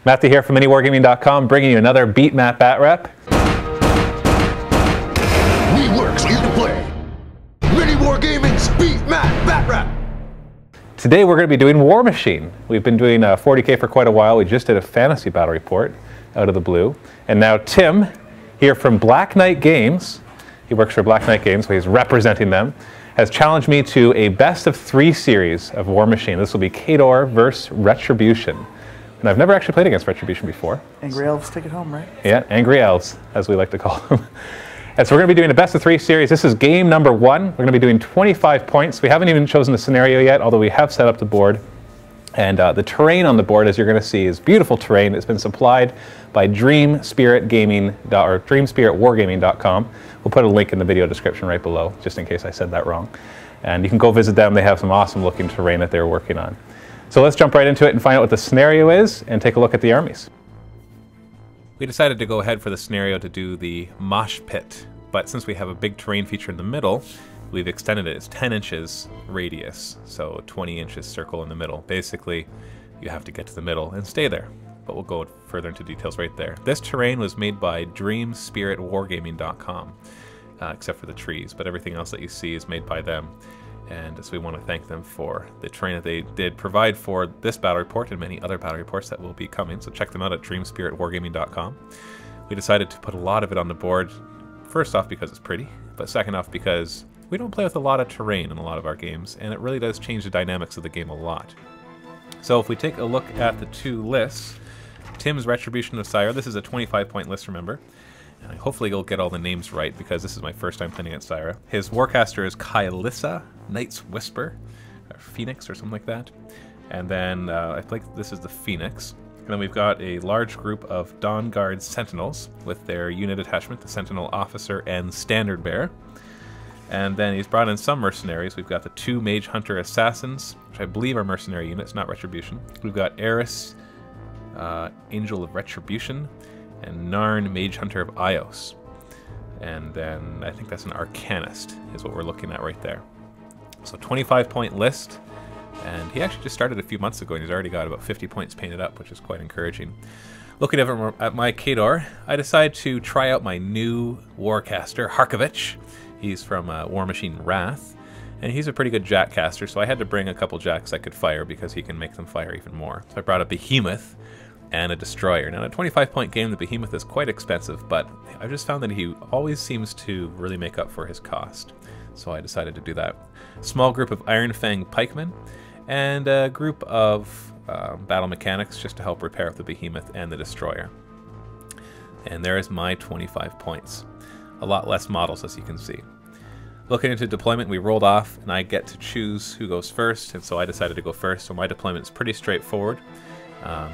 Matthew here from MiniWarGaming.com, bringing you another Beat Map Bat Rep. We work so you can play. MiniWarGaming's Beat Map Bat Rep. Today we're going to be doing Warmachine. We've been doing 40K for quite a while. We just did a fantasy battle report out of the blue. And now Tim, here from Black Knight Games, he works for Black Knight Games, so he's representing them, has challenged me to a best of 3 series of Warmachine. This will be Khador versus Retribution. And I've never actually played against Retribution before. Angry Elves take it home, right? Yeah, Angry Elves, as we like to call them. And so we're going to be doing a best of 3 series. This is game number 1. We're going to be doing 25 points. We haven't even chosen the scenario yet, although we have set up the board. And the terrain on the board, as you're going to see, is beautiful terrain. It's been supplied by DreamSpiritWargaming.com. We'll put a link in the video description right below, just in case I said that wrong. And you can go visit them. They have some awesome looking terrain that they're working on. So let's jump right into it and find out what the scenario is and take a look at the armies. We decided to go ahead for the scenario to do the mosh pit, but since we have a big terrain feature in the middle, we've extended it. It's 10 inches radius, so 20 inches circle in the middle. Basically, you have to get to the middle and stay there, but we'll go further into details right there. This terrain was made by DreamSpiritWargaming.com, except for the trees, but everything else that you see is made by them. And so we want to thank them for the terrain that they did provide for this battle report and many other battle reports that will be coming. So check them out at DreamSpiritWargaming.com. We decided to put a lot of it on the board, first off because it's pretty, but second off because we don't play with a lot of terrain in a lot of our games, and it really does change the dynamics of the game a lot. So if we take a look at the 2 lists, Tim's Retribution of Scyrah, this is a 25-point list, remember. And hopefully you'll get all the names right, because this is my first time playing against Scyrah. His Warcaster is Kylissa, Knight's Whisper, or Phoenix or something like that. And then I think this is the Phoenix. And then we've got a large group of Dawn Guard Sentinels with their unit attachment, the Sentinel Officer and Standard Bearer. And then he's brought in some mercenaries. We've got the 2 Mage Hunter Assassins, which I believe are mercenary units, not Retribution. We've got Eris, Angel of Retribution, and Narn, Mage Hunter of Ios. And then I think that's an Arcanist, is what we're looking at right there. So 25-point list, and he actually just started a few months ago, and he's already got about 50 points painted up, which is quite encouraging. Looking at my Khador, I decided to try out my new Warcaster, Harkovich. He's from Warmachine Wrath, and he's a pretty good Jack caster, so I had to bring a couple Jacks I could fire because he can make them fire even more. So I brought a Behemoth and a Destroyer. Now, in a 25-point game, the Behemoth is quite expensive, but I've just found that he always seems to really make up for his cost. So I decided to do that. Small group of Iron Fang Pikemen, and a group of battle mechanics just to help repair the Behemoth and the Destroyer. And there is my 25 points. A lot less models, as you can see. Looking into deployment, we rolled off, and I get to choose who goes first, and so I decided to go first, so my deployment is pretty straightforward.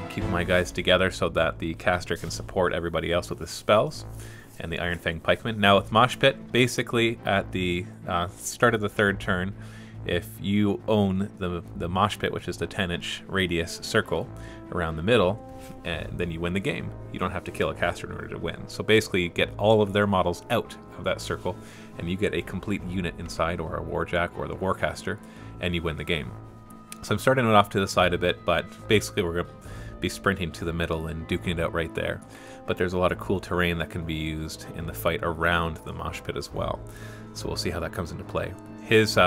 Keeping my guys together so that the caster can support everybody else with his spells, and the Iron Fang Pikeman. Now with Mosh Pit, basically at the start of the 3rd turn, if you own the Mosh Pit, which is the 10-inch radius circle around the middle, then you win the game. You don't have to kill a caster in order to win. So basically you get all of their models out of that circle, and you get a complete unit inside, or a Warjack or the Warcaster, and you win the game. So I'm starting it off to the side a bit, but basically we're going to be sprinting to the middle and duking it out right there. But there's a lot of cool terrain that can be used in the fight around the mosh pit as well. So we'll see how that comes into play. His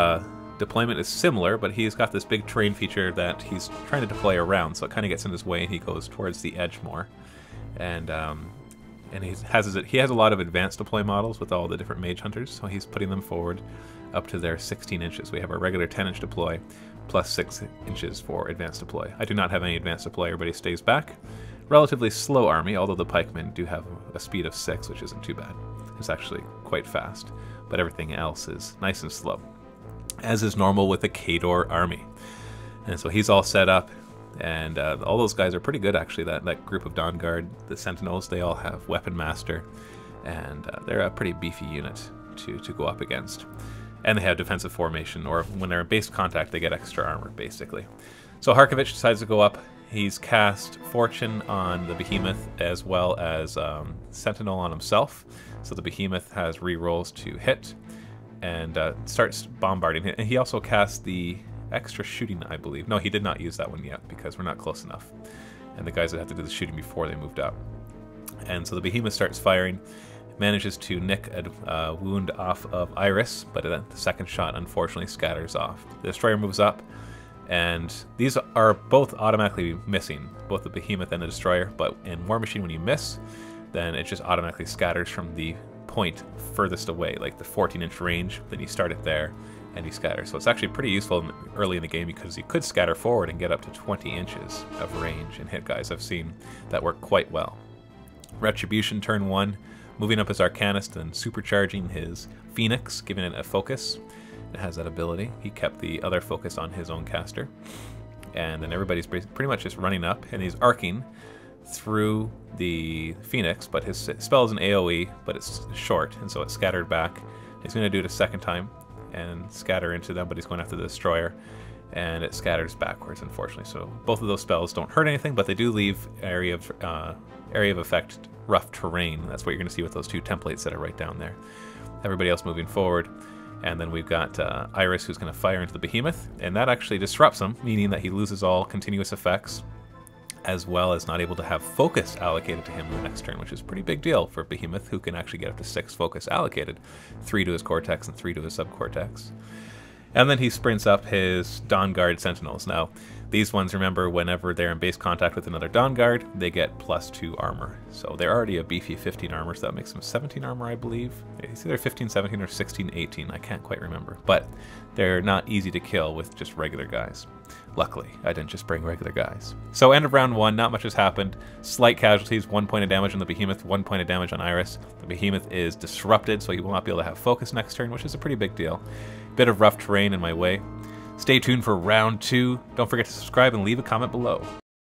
deployment is similar, but he's got this big terrain feature that he's trying to deploy around, so it kind of gets in his way and he goes towards the edge more. And he has a lot of advanced deploy models with all the different mage hunters, so he's putting them forward up to their 16 inches. We have our regular 10-inch deploy, plus 6 inches for advanced deploy. I do not have any advanced deploy, everybody stays back. Relatively slow army, although the pikemen do have a speed of 6, which isn't too bad. It's actually quite fast, but everything else is nice and slow, as is normal with a Khador army. And so he's all set up, and all those guys are pretty good actually. That group of Dawn Guard, the Sentinels, they all have Weapon Master, and they're a pretty beefy unit to go up against. And they have defensive formation, or when they're in base contact, they get extra armor, basically. So Harkovich decides to go up. He's cast Fortune on the Behemoth, as well as Sentinel on himself. So the Behemoth has rerolls to hit, and starts bombarding. And he also casts the extra shooting, I believe. No, he did not use that one yet, because we're not close enough. and the guys that had to do the shooting before they moved up. And so the behemoth starts firing, manages to nick a wound off of Iris, but the second shot unfortunately scatters off. The destroyer moves up, and these are both automatically missing, both the behemoth and the destroyer, but in Warmachine when you miss, then it just automatically scatters from the point furthest away, like the 14-inch range, then you start it there and you scatter. So it's actually pretty useful early in the game because you could scatter forward and get up to 20 inches of range and hit guys. I've seen that work quite well. Retribution turn 1, moving up his Arcanist and supercharging his Phoenix, giving it a focus. It has that ability. He kept the other focus on his own caster. And then everybody's pretty much just running up, and he's arcing through the Phoenix, but his spell is an AoE, but it's short, and so it's scattered back. He's going to do it a second time and scatter into them, but he's going after the destroyer, and it scatters backwards, unfortunately. So both of those spells don't hurt anything, but they do leave area of effect rough terrain. That's what you're going to see with those two templates that are right down there. Everybody else moving forward, and then we've got Iris, who's going to fire into the behemoth, and that actually disrupts him, meaning that he loses all continuous effects, as well as not able to have focus allocated to him in the next turn, which is a pretty big deal for Behemoth, who can actually get up to 6 focus allocated, 3 to his Cortex and 3 to his Subcortex. And then he sprints up his Dawn Guard Sentinels. Now, these ones, remember, whenever they're in base contact with another Dawn Guard, they get +2 armor. So they're already a beefy 15 armor, so that makes them 17 armor, I believe. It's either 15, 17, or 16, 18. I can't quite remember. But they're not easy to kill with just regular guys. Luckily, I didn't just bring regular guys. So end of round 1, not much has happened. Slight casualties, 1 point of damage on the Behemoth, 1 point of damage on Iris. The Behemoth is disrupted, so he will not be able to have focus next turn, which is a pretty big deal. Bit of rough terrain in my way. Stay tuned for round 2. Don't forget to subscribe and leave a comment below.